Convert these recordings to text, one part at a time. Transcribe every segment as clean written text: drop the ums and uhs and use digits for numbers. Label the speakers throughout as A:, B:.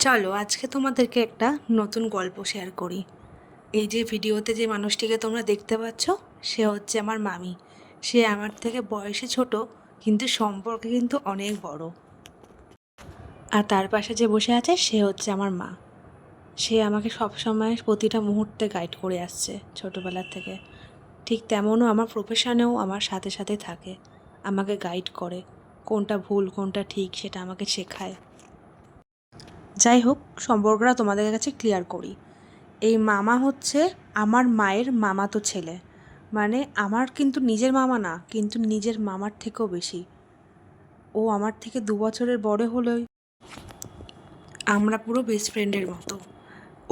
A: চলো আজকে তোমাদেরকে একটা নতুন গল্প শেয়ার করি। এই যে ভিডিওতে যে মানুষটিকে তোমরা দেখতে পাচ্ছ, সে হচ্ছে আমার মামি। সে আমার থেকে বয়সে ছোট, কিন্তু সম্পর্কে কিন্তু অনেক বড়। আর তার পাশে যে বসে আছে সে হচ্ছে আমার মা। সে আমাকে সবসময় প্রতিটা মুহূর্তে গাইড করে আসছে ছোটোবেলার থেকে। ঠিক তেমনও আমার প্রফেশনেও আমার সাথে সাথে থাকে, আমাকে গাইড করে, কোনটা ভুল কোনটা ঠিক সেটা আমাকে শেখায়। যাই হোক, সম্পর্কটা তোমাদের কাছে ক্লিয়ার করি। এই মামা হচ্ছে আমার মায়ের মামাতো ছেলে, মানে আমার কিন্তু নিজের মামা না, কিন্তু নিজের মামার থেকেও বেশি। ও আমার থেকে 2 বছরের বড় হলেও আমরা পুরো বেস্ট ফ্রেন্ডের মতো।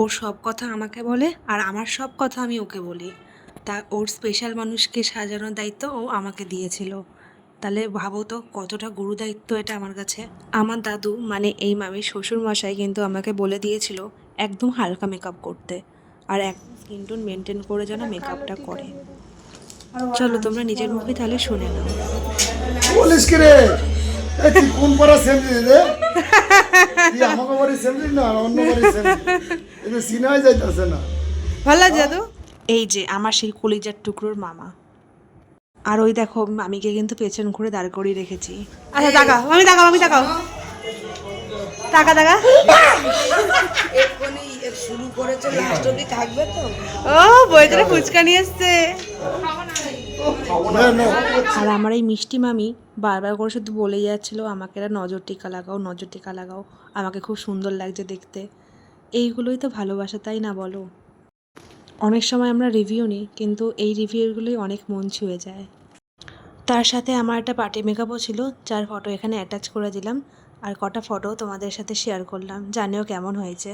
A: ওর সব কথা আমাকে বলে আর আমার সব কথা আমি ওকে বলি। তা ওর স্পেশাল মানুষকে সাজানোর দায়িত্ব ও আমাকে দিয়েছিল। তাহলে ভাবো তো কতটা গুরু দায়িত্ব এটা আমার কাছে। আমার দাদু মানে এই মামির শ্বশুরমশাই কিন্তু আমাকে বলে দিয়েছিল একদম হালকা মেকআপ করতে, আর একদম স্কিন টোন মেনটেন করে যেন মেকআপটা করে। চলো তোমরা নিজের মুখে তাহলে শুনে নাও।
B: বলিস কি রে? তুই কোন পাড়া সেমরি রে? তুই আমাকে বাড়ি সেমরি না অন্য বাড়ি সেমরি? এটা সিনাই যাইতাছে না।
A: ভালো জাদু। এই যে আমার সেই কলিজার টুকরোর মামা। আর ওই দেখো মামিকে কিন্তু পেছন ঘুরে দাঁড় করিয়ে রেখেছি। আচ্ছা তাকাও মামি, তাকাও মামি, তাকাও, টাকা টাকা।
C: শুরু করেছে, লাস্ট অবধি থাকবে তো।
A: ও বইটা ফুচকা নিয়ে এসছে। আর আমার এই মিষ্টি মামি বারবার করে শুধু বলেই যাচ্ছিল আমাকে একটা নজর টিকা লাগাও, নজর টিকা লাগাও, আমাকে খুব সুন্দর লাগছে দেখতে। এইগুলোই তো ভালোবাসা, তাই না বলো? অনেক সময় আমরা রিভিউ নিই, কিন্তু এই রিভিউগুলোই অনেক মন ছুঁয়ে যায়। তার সাথে আমার একটা পার্টি মেকআপও ছিল, যার ফটো এখানে অ্যাটাচ করে দিলাম। আর কটা ফটো তোমাদের সাথে শেয়ার করলাম, জানিও কেমন হয়েছে।